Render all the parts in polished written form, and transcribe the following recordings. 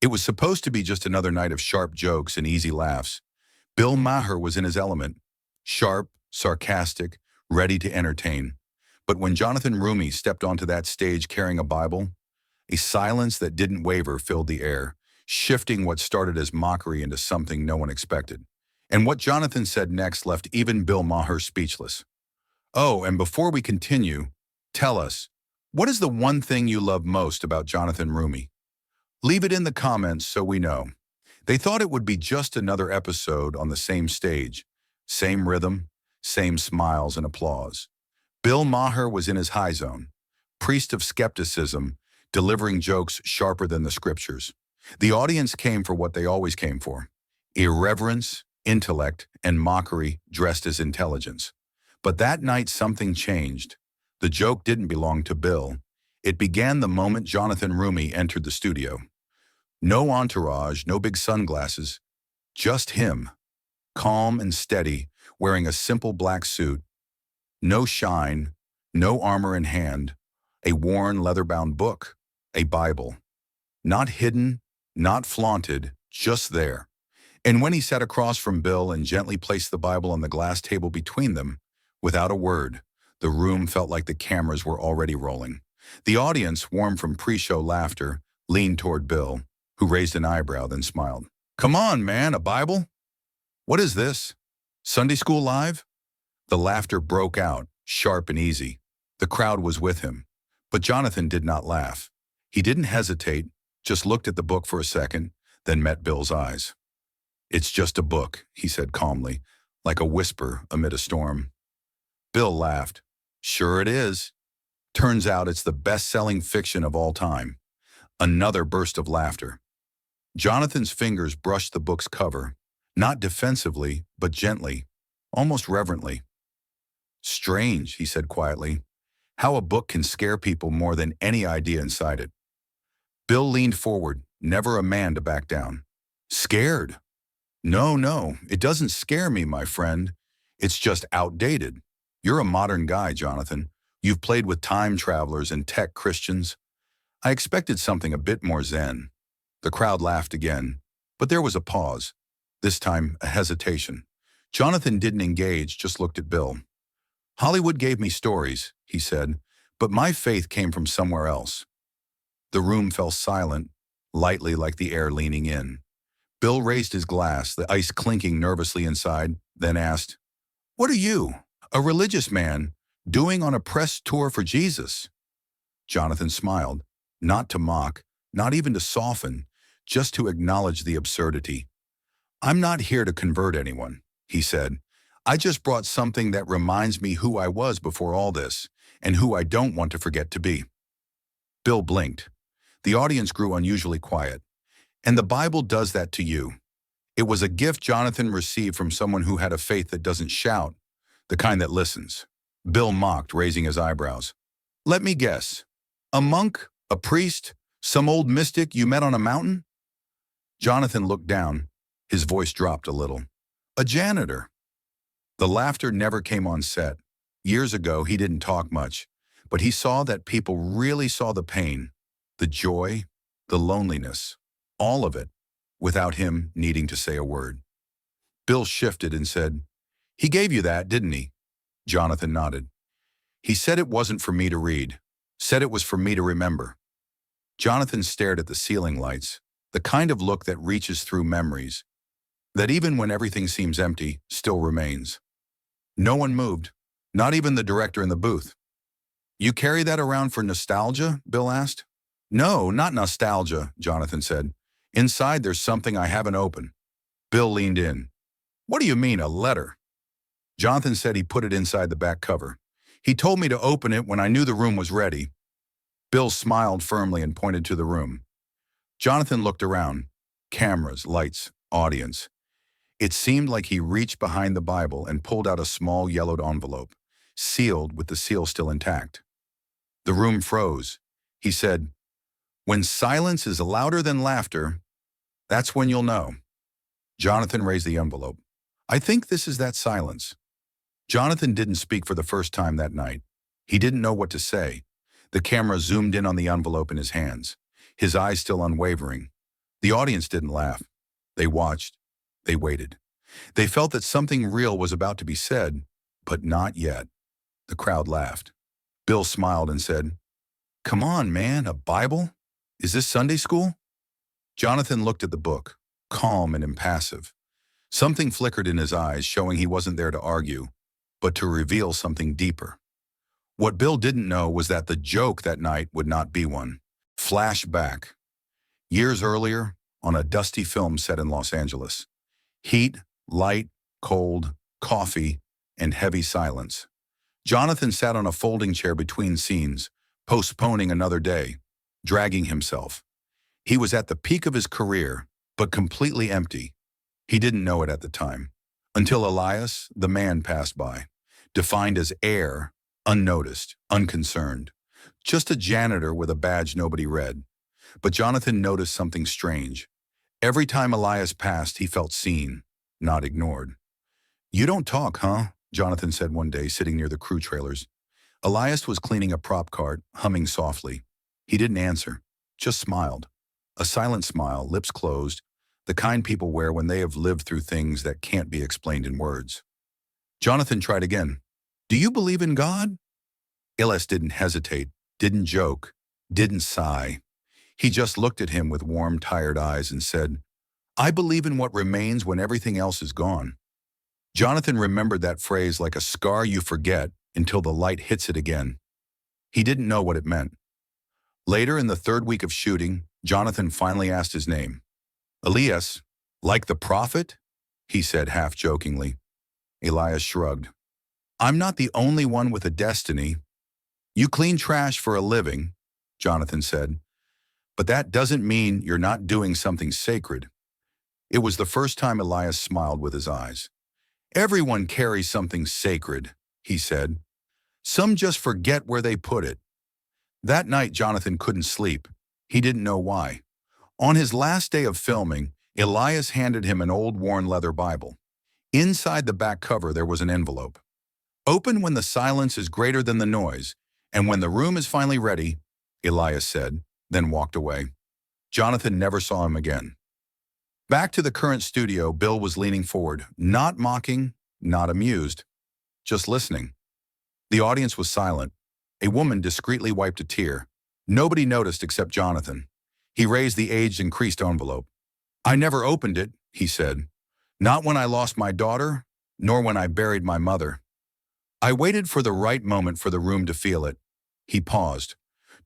It was supposed to be just another night of sharp jokes and easy laughs. Bill Maher was in his element, sharp, sarcastic, ready to entertain. But when Jonathan Roumie stepped onto that stage carrying a Bible, a silence that didn't waver filled the air, shifting what started as mockery into something no one expected. And what Jonathan said next left even Bill Maher speechless. Oh, and before we continue, tell us, what is the one thing you love most about Jonathan Roumie? Leave it in the comments so we know. They thought it would be just another episode on the same stage, same rhythm, same smiles and applause. Bill Maher was in his high zone, priest of skepticism, delivering jokes sharper than the scriptures. The audience came for what they always came for: irreverence, intellect, and mockery dressed as intelligence. But that night something changed. The joke didn't belong to Bill. It began the moment Jonathan Roumie entered the studio. No entourage, no big sunglasses, just him, calm and steady, wearing a simple black suit. No shine, no armor in hand, a worn leather-bound book, a Bible. Not hidden, not flaunted, just there. And when he sat across from Bill and gently placed the Bible on the glass table between them, without a word, the room felt like the cameras were already rolling. The audience, warm from pre-show laughter, leaned toward Bill, who raised an eyebrow then smiled. "Come on, man, a Bible? What is this? Sunday School Live?" The laughter broke out, sharp and easy. The crowd was with him. But Jonathan did not laugh. He didn't hesitate, just looked at the book for a second, then met Bill's eyes. "It's just a book," he said calmly, like a whisper amid a storm. Bill laughed. "Sure it is. Turns out it's the best-selling fiction of all time." Another burst of laughter. Jonathan's fingers brushed the book's cover, not defensively, but gently, almost reverently. "Strange," he said quietly, "how a book can scare people more than any idea inside it." Bill leaned forward, never a man to back down. "Scared? No, it doesn't scare me, my friend. It's just outdated. You're a modern guy, Jonathan. You've played with time travelers and tech Christians. I expected something a bit more zen." The crowd laughed again, but there was a pause, this time a hesitation. Jonathan didn't engage, just looked at Bill. "Hollywood gave me stories," he said, "but my faith came from somewhere else." The room fell silent, lightly like the air leaning in. Bill raised his glass, the ice clinking nervously inside, then asked, "What are you, a religious man, doing on a press tour for Jesus?" Jonathan smiled, not to mock, not even to soften, just to acknowledge the absurdity. "I'm not here to convert anyone," he said. "I just brought something that reminds me who I was before all this, and who I don't want to forget to be." Bill blinked. The audience grew unusually quiet. "And the Bible does that to you." It was a gift Jonathan received from someone who had a faith that doesn't shout, the kind that listens. Bill mocked, raising his eyebrows. "Let me guess. A monk? A priest? Some old mystic you met on a mountain?" Jonathan looked down. His voice dropped a little. "A janitor." The laughter never came on set. Years ago, he didn't talk much, but he saw that people really saw the pain, the joy, the loneliness, all of it, without him needing to say a word. Bill shifted and said, "He gave you that, didn't he?" Jonathan nodded. "He said it wasn't for me to read, said it was for me to remember." Jonathan stared at the ceiling lights, the kind of look that reaches through memories, that even when everything seems empty, still remains. No one moved, not even the director in the booth. "You carry that around for nostalgia?" Bill asked. "No, not nostalgia," Jonathan said. "Inside there's something I haven't opened." Bill leaned in. "What do you mean, a letter?" Jonathan said he put it inside the back cover. "He told me to open it when I knew the room was ready." Bill smiled firmly and pointed to the room. Jonathan looked around. Cameras, lights, audience. It seemed like he reached behind the Bible and pulled out a small yellowed envelope, sealed with the seal still intact. The room froze. He said, "When silence is louder than laughter, that's when you'll know." Jonathan raised the envelope. "I think this is that silence." Jonathan didn't speak for the first time that night. He didn't know what to say. The camera zoomed in on the envelope in his hands, his eyes still unwavering. The audience didn't laugh. They watched. They waited. They felt that something real was about to be said, but not yet. The crowd laughed. Bill smiled and said, "Come on, man, a Bible? Is this Sunday school?" Jonathan looked at the book, calm and impassive. Something flickered in his eyes, showing he wasn't there to argue, but to reveal something deeper. What Bill didn't know was that the joke that night would not be one. Flashback. Years earlier, on a dusty film set in Los Angeles. Heat, light, cold, coffee, and heavy silence. Jonathan sat on a folding chair between scenes, postponing another day, dragging himself. He was at the peak of his career, but completely empty. He didn't know it at the time, until Elias, the man, passed by, defined as air, unnoticed, unconcerned. Just a janitor with a badge nobody read. But Jonathan noticed something strange. Every time Elias passed, he felt seen, not ignored. "You don't talk, huh?" Jonathan said one day, sitting near the crew trailers. Elias was cleaning a prop cart, humming softly. He didn't answer, just smiled. A silent smile, lips closed, the kind people wear when they have lived through things that can't be explained in words. Jonathan tried again. "Do you believe in God?" Elias didn't hesitate, didn't joke, didn't sigh. He just looked at him with warm, tired eyes and said, "I believe in what remains when everything else is gone." Jonathan remembered that phrase like a scar you forget until the light hits it again. He didn't know what it meant. Later, in the third week of shooting, Jonathan finally asked his name. "Elias, like the prophet?" he said half-jokingly. Elias shrugged. "I'm not the only one with a destiny." "You clean trash for a living," Jonathan said. "But that doesn't mean you're not doing something sacred." It was the first time Elias smiled with his eyes. "Everyone carries something sacred," he said. "Some just forget where they put it." That night, Jonathan couldn't sleep. He didn't know why. On his last day of filming, Elias handed him an old worn leather Bible. Inside the back cover, there was an envelope. "Open when the silence is greater than the noise, and when the room is finally ready," Elias said, then walked away. Jonathan never saw him again. Back to the current studio, Bill was leaning forward, not mocking, not amused, just listening. The audience was silent. A woman discreetly wiped a tear. Nobody noticed except Jonathan. He raised the aged and creased envelope. "I never opened it," he said. "Not when I lost my daughter, nor when I buried my mother. I waited for the right moment for the room to feel it." He paused,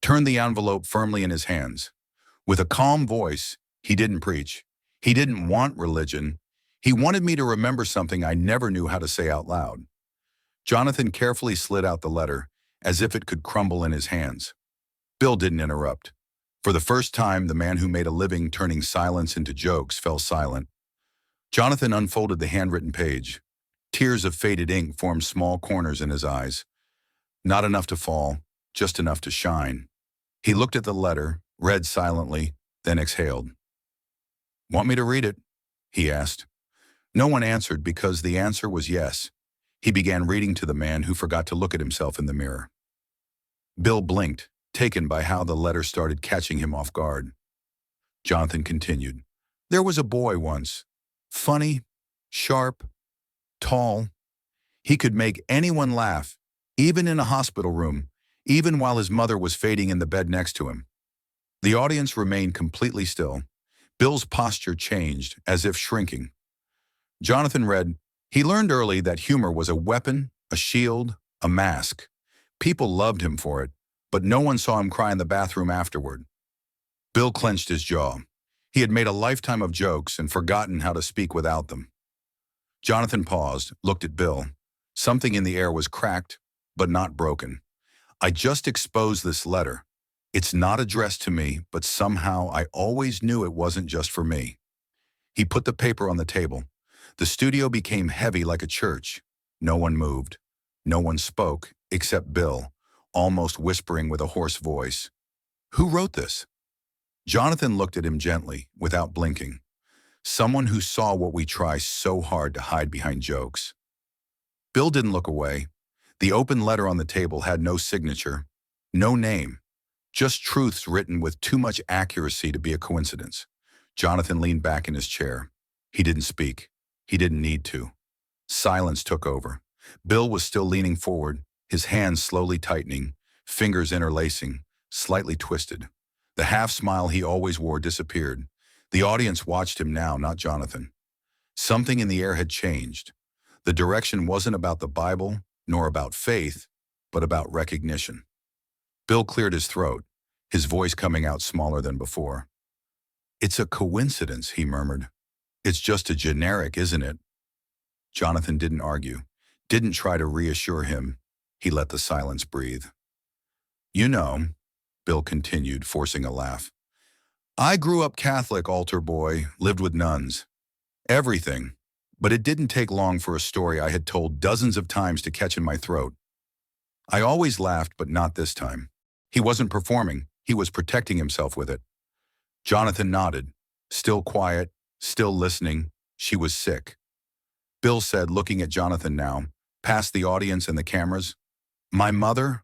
turned the envelope firmly in his hands. With a calm voice, he didn't preach. He didn't want religion. He wanted me to remember something I never knew how to say out loud. Jonathan carefully slid out the letter, as if it could crumble in his hands. Bill didn't interrupt. For the first time, the man who made a living turning silence into jokes fell silent. Jonathan unfolded the handwritten page. Tears of faded ink formed small corners in his eyes. Not enough to fall, just enough to shine. He looked at the letter, read silently, then exhaled. "Want me to read it?" he asked. No one answered because the answer was yes. He began reading to the man who forgot to look at himself in the mirror. Bill blinked, taken by how the letter started catching him off guard. Jonathan continued. "There was a boy once. Funny, sharp, tall. He could make anyone laugh, even in a hospital room, even while his mother was fading in the bed next to him." The audience remained completely still. Bill's posture changed, as if shrinking. Jonathan read, "He learned early that humor was a weapon, a shield, a mask. People loved him for it, but no one saw him cry in the bathroom afterward." Bill clenched his jaw. He had made a lifetime of jokes and forgotten how to speak without them. Jonathan paused, looked at Bill. Something in the air was cracked, but not broken. "I just exposed this letter. It's not addressed to me, but somehow I always knew it wasn't just for me." He put the paper on the table. The studio became heavy like a church. No one moved. No one spoke, except Bill, almost whispering with a hoarse voice. "Who wrote this?" Jonathan looked at him gently, without blinking. Someone who saw what we try so hard to hide behind jokes. Bill didn't look away. The open letter on the table had no signature, no name, just truths written with too much accuracy to be a coincidence. Jonathan leaned back in his chair. He didn't speak. He didn't need to. Silence took over. Bill was still leaning forward, his hands slowly tightening, fingers interlacing, slightly twisted. The half-smile he always wore disappeared. The audience watched him now, not Jonathan. Something in the air had changed. The direction wasn't about the Bible, nor about faith, but about recognition. Bill cleared his throat, his voice coming out smaller than before. "It's a coincidence," he murmured. "It's just a generic, isn't it?" Jonathan didn't argue, didn't try to reassure him. He let the silence breathe. "You know," Bill continued, forcing a laugh, "I grew up Catholic, altar boy, lived with nuns. Everything. But it didn't take long for a story I had told dozens of times to catch in my throat. I always laughed, but not this time. He wasn't performing. He was protecting himself with it." Jonathan nodded, still quiet, still listening. She was sick. Bill said, looking at Jonathan now, past the audience and the cameras, "My mother?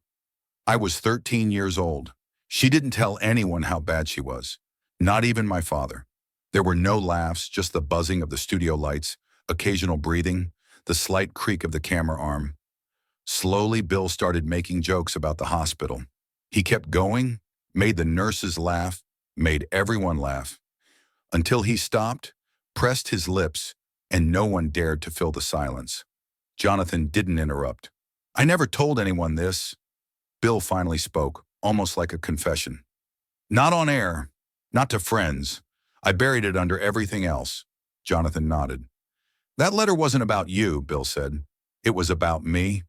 I was 13 years old. She didn't tell anyone how bad she was. Not even my father. There were no laughs, just the buzzing of the studio lights, occasional breathing, the slight creak of the camera arm. Slowly, Bill started making jokes about the hospital. He kept going, made the nurses laugh, made everyone laugh, until he stopped, pressed his lips, and no one dared to fill the silence. Jonathan didn't interrupt. "I never told anyone this." Bill finally spoke, almost like a confession. "Not on air, not to friends. I buried it under everything else." Jonathan nodded. "That letter wasn't about you," Bill said. "It was about me."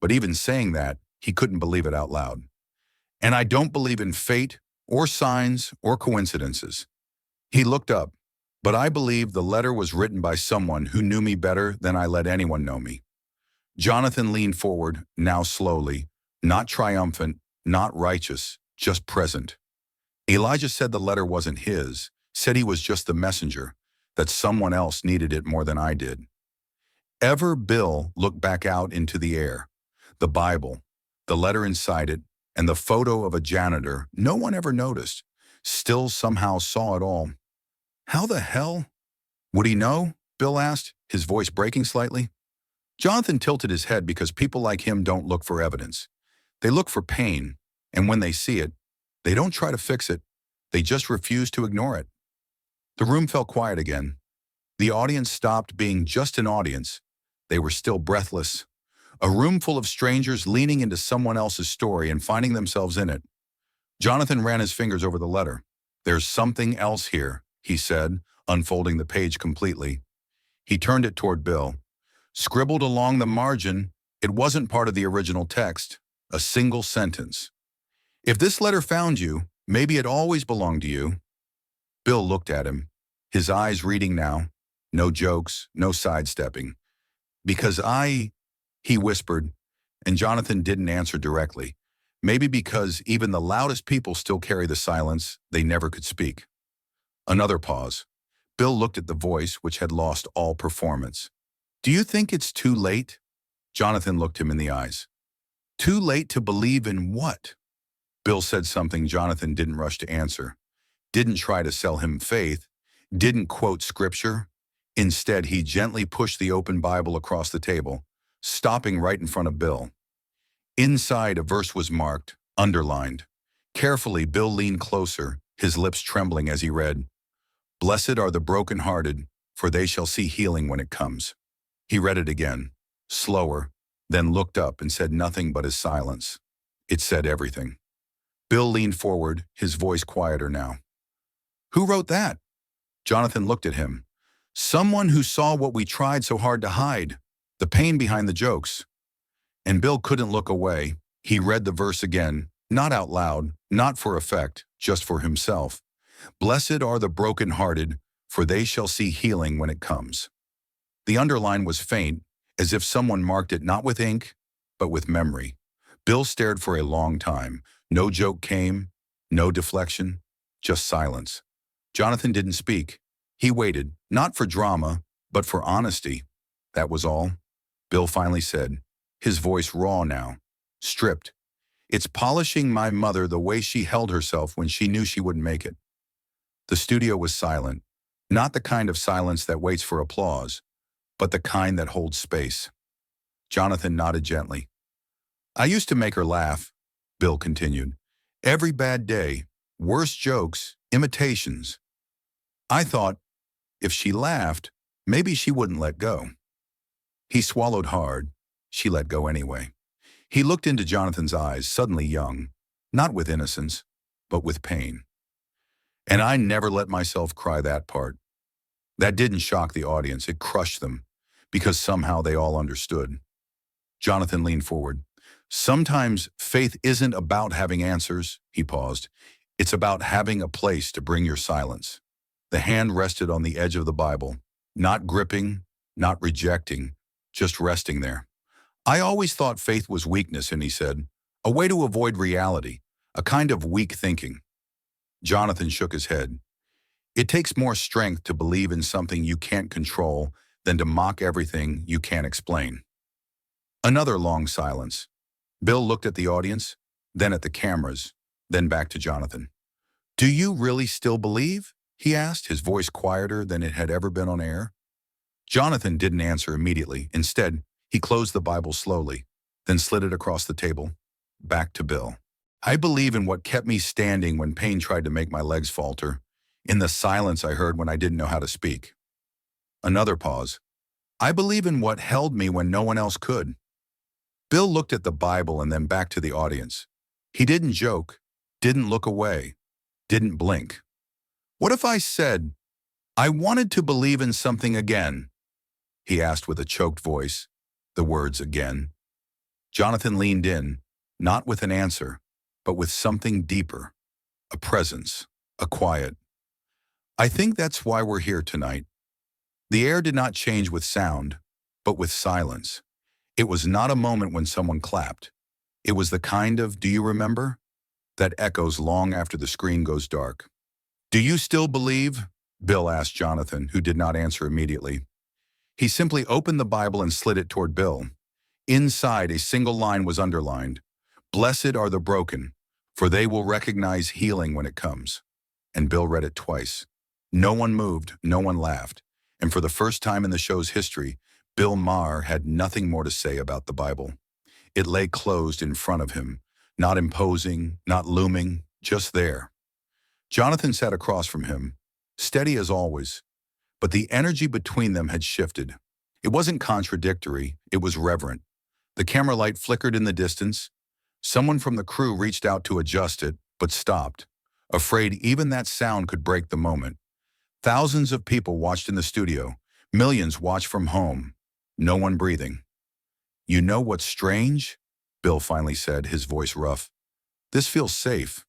But even saying that, he couldn't believe it out loud. "And I don't believe in fate, or signs, or coincidences." He looked up. "But I believe the letter was written by someone who knew me better than I let anyone know me." Jonathan leaned forward, now slowly, not triumphant, not righteous, just present. "Elijah said the letter wasn't his, said he was just the messenger, that someone else needed it more than I did." Bill looked back out into the air. The Bible, the letter inside it, and the photo of a janitor no one ever noticed, still somehow saw it all. "How the hell? Would he know?" Bill asked, his voice breaking slightly. Jonathan tilted his head because people like him don't look for evidence. They look for pain, and when they see it, they don't try to fix it. They just refuse to ignore it. The room fell quiet again. The audience stopped being just an audience. They were still breathless. A room full of strangers leaning into someone else's story and finding themselves in it. Jonathan ran his fingers over the letter. "There's something else here," he said, unfolding the page completely. He turned it toward Bill. Scribbled along the margin, it wasn't part of the original text, a single sentence. "If this letter found you, maybe it always belonged to you." Bill looked at him, his eyes reading now. No jokes, no sidestepping. "Because he whispered, and Jonathan didn't answer directly. Maybe because even the loudest people still carry the silence they never could speak. Another pause. Bill looked at the voice, which had lost all performance. "Do you think it's too late?" Jonathan looked him in the eyes. "Too late to believe in what?" Bill said something Jonathan didn't rush to answer. Didn't try to sell him faith. Didn't quote scripture. Instead, he gently pushed the open Bible across the table, stopping right in front of Bill. Inside, a verse was marked, underlined. Carefully, Bill leaned closer, his lips trembling as he read, "Blessed are the brokenhearted, for they shall see healing when it comes." He read it again, slower, then looked up and said nothing but his silence. It said everything. Bill leaned forward, his voice quieter now. "Who wrote that?" Jonathan looked at him. "Someone who saw what we tried so hard to hide, the pain behind the jokes." And Bill couldn't look away. He read the verse again, not out loud, not for effect, just for himself. "Blessed are the brokenhearted, for they shall see healing when it comes." The underline was faint, as if someone marked it not with ink, but with memory. Bill stared for a long time. No joke came, no deflection, just silence. Jonathan didn't speak. He waited, not for drama, but for honesty. That was all. Bill finally said, his voice raw now, stripped. "It's polishing my mother the way she held herself when she knew she wouldn't make it." The studio was silent. Not the kind of silence that waits for applause, but the kind that holds space. Jonathan nodded gently. I used to make her laugh, Bill continued. Every bad day, worse jokes, imitations. I thought, if she laughed, maybe she wouldn't let go. He swallowed hard. She let go anyway. He looked into Jonathan's eyes, suddenly young, not with innocence, but with pain. And I never let myself cry that part. That didn't shock the audience, it crushed them, because somehow they all understood. Jonathan leaned forward. Sometimes faith isn't about having answers, he paused. It's about having a place to bring your silence. The hand rested on the edge of the Bible, not gripping, not rejecting, just resting there. I always thought faith was weakness, and he said, a way to avoid reality, a kind of weak thinking. Jonathan shook his head. It takes more strength to believe in something you can't control than to mock everything you can't explain. Another long silence. Bill looked at the audience, then at the cameras, then back to Jonathan. Do you really still believe? He asked, his voice quieter than it had ever been on air. Jonathan didn't answer immediately. Instead, he closed the Bible slowly, then slid it across the table, back to Bill. I believe in what kept me standing when pain tried to make my legs falter, in the silence I heard when I didn't know how to speak. Another pause. I believe in what held me when no one else could. Bill looked at the Bible and then back to the audience. He didn't joke, didn't look away, didn't blink. What if I said, I wanted to believe in something again? He asked with a choked voice, the words again. Jonathan leaned in, not with an answer, but with something deeper, a presence, a quiet. I think that's why we're here tonight. The air did not change with sound, but with silence. It was not a moment when someone clapped. It was the kind of, do you remember? That echoes long after the screen goes dark. Do you still believe? Bill asked Jonathan, who did not answer immediately. He simply opened the Bible and slid it toward Bill. Inside, a single line was underlined. Blessed are the broken, for they will recognize healing when it comes. And Bill read it twice. No one moved, no one laughed. And for the first time in the show's history, Bill Maher had nothing more to say about the Bible. It lay closed in front of him, not imposing, not looming, just there. Jonathan sat across from him, steady as always, but the energy between them had shifted. It wasn't contradictory, it was reverent. The camera light flickered in the distance. Someone from the crew reached out to adjust it, but stopped, afraid even that sound could break the moment. Thousands of people watched in the studio, millions watched from home, no one breathing. You know what's strange? Bill finally said, his voice rough. This feels safe.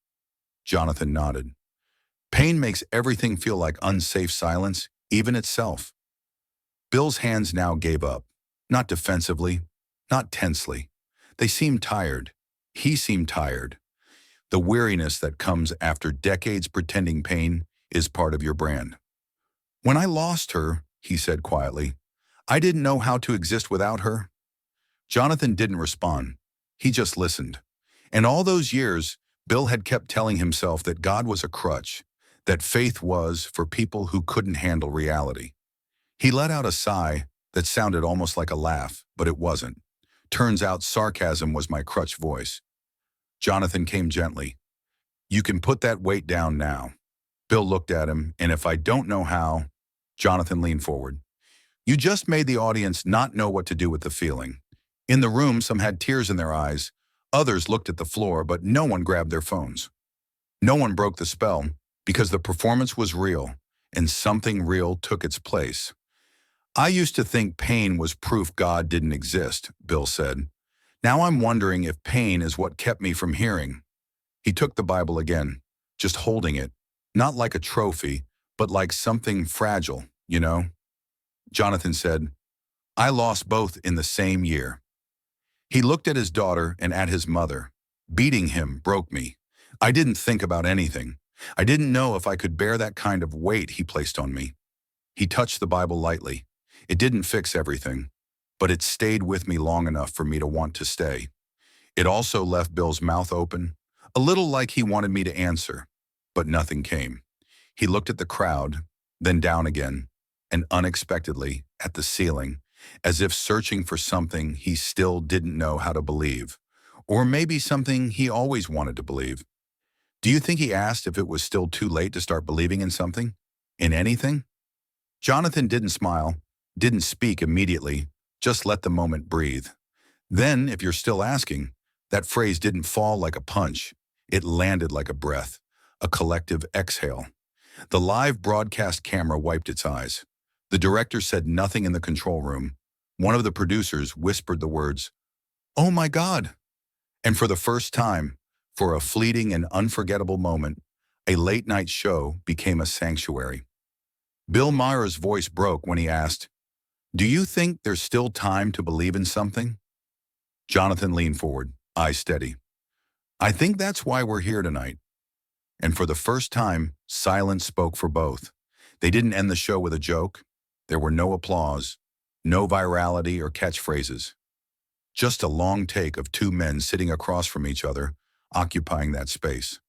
Jonathan nodded. Pain makes everything feel like unsafe silence, even itself. Bill's hands now gave up, not defensively, not tensely. They seemed tired. He seemed tired. The weariness that comes after decades pretending pain is part of your brand. When I lost her, he said quietly, I didn't know how to exist without her. Jonathan didn't respond. He just listened. And all those years, Bill had kept telling himself that God was a crutch, that faith was for people who couldn't handle reality. He let out a sigh that sounded almost like a laugh, but it wasn't. Turns out sarcasm was my crutch voice. Jonathan came gently. You can put that weight down now. Bill looked at him, and if I don't know how, Jonathan leaned forward. You just made the audience not know what to do with the feeling. In the room, some had tears in their eyes. Others looked at the floor, but no one grabbed their phones. No one broke the spell because the performance was real, and something real took its place. I used to think pain was proof God didn't exist, Bill said. Now I'm wondering if pain is what kept me from hearing. He took the Bible again, just holding it, not like a trophy, but like something fragile, you know? Jonathan said, I lost both in the same year. He looked at his daughter and at his mother. Beating him broke me. I didn't think about anything. I didn't know if I could bear that kind of weight he placed on me. He touched the Bible lightly. It didn't fix everything, but it stayed with me long enough for me to want to stay. It also left Bill's mouth open, a little like he wanted me to answer, but nothing came. He looked at the crowd, then down again, and unexpectedly at the ceiling, as if searching for something he still didn't know how to believe, or maybe something he always wanted to believe. Do you think he asked if it was still too late to start believing in something? In anything? Jonathan didn't smile, didn't speak immediately, just let the moment breathe. Then, if you're still asking, that phrase didn't fall like a punch. It landed like a breath, a collective exhale. The live broadcast camera wiped its eyes. The director said nothing in the control room. One of the producers whispered the words, "Oh my God!" And for the first time, for a fleeting and unforgettable moment, a late-night show became a sanctuary. Bill Maher's voice broke when he asked, "Do you think there's still time to believe in something?" Jonathan leaned forward, eyes steady. "I think that's why we're here tonight." And for the first time, silence spoke for both. They didn't end the show with a joke. There were no applause, no virality or catchphrases. Just a long take of two men sitting across from each other, occupying that space.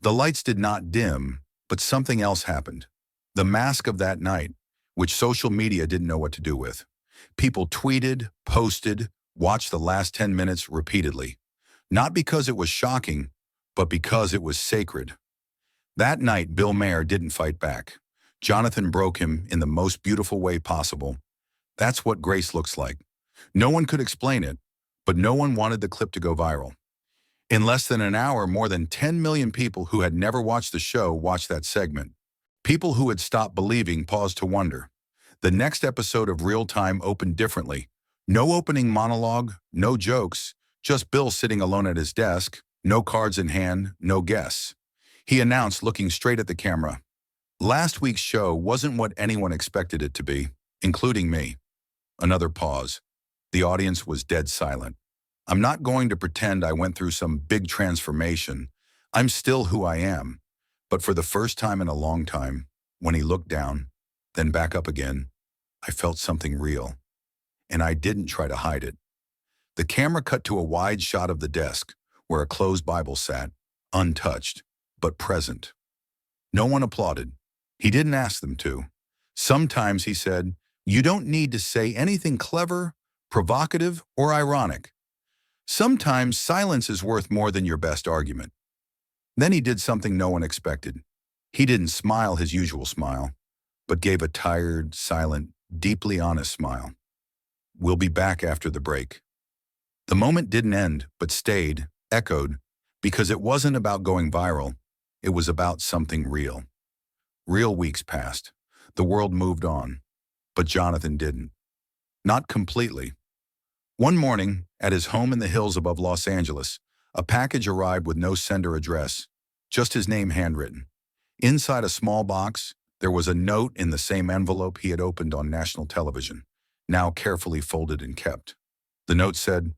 The lights did not dim, but something else happened. The mask of that night, which social media didn't know what to do with. People tweeted, posted, watched the last 10 minutes repeatedly. Not because it was shocking, but because it was sacred. That night, Bill Maher didn't fight back. Jonathan broke him in the most beautiful way possible. That's what grace looks like. No one could explain it, but no one wanted the clip to go viral. In less than an hour, more than 10 million people who had never watched the show watched that segment. People who had stopped believing paused to wonder. The next episode of Real Time opened differently. No opening monologue, no jokes, just Bill sitting alone at his desk, no cards in hand, no guests. He announced, looking straight at the camera, "Last week's show wasn't what anyone expected it to be, including me." Another pause. The audience was dead silent. "I'm not going to pretend I went through some big transformation. I'm still who I am." But for the first time in a long time, when he looked down, then back up again, I felt something real. And I didn't try to hide it. The camera cut to a wide shot of the desk, where a closed Bible sat, untouched, but present. No one applauded. He didn't ask them to. Sometimes, he said, you don't need to say anything clever, provocative, or ironic. Sometimes silence is worth more than your best argument. Then he did something no one expected. He didn't smile his usual smile, but gave a tired, silent, deeply honest smile. "We'll be back after the break." The moment didn't end, but stayed, echoed, because it wasn't about going viral. It was about something real. Real weeks passed. The world moved on. But Jonathan didn't. Not completely. One morning, at his home in the hills above Los Angeles, a package arrived with no sender address, just his name handwritten. Inside a small box, there was a note in the same envelope he had opened on national television, now carefully folded and kept. The note said,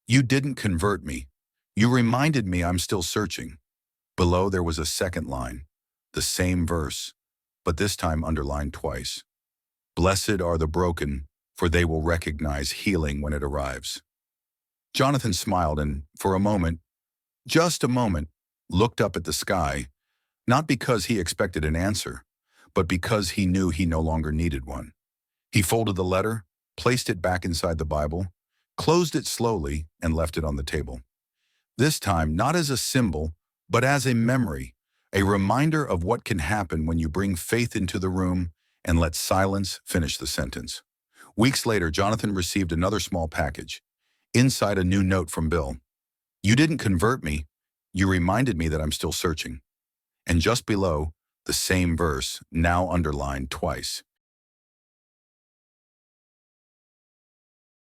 "You didn't convert me. You reminded me I'm still searching." Below there was a second line, the same verse, but this time underlined twice. "Blessed are the broken, for they will recognize healing when it arrives." Jonathan smiled and, for a moment, just a moment, looked up at the sky, not because he expected an answer, but because he knew he no longer needed one. He folded the letter, placed it back inside the Bible, closed it slowly, and left it on the table. This time, not as a symbol, but as a memory, a reminder of what can happen when you bring faith into the room and let silence finish the sentence. Weeks later, Jonathan received another small package. Inside, a new note from Bill. "You didn't convert me. You reminded me that I'm still searching." And just below, the same verse, now underlined twice.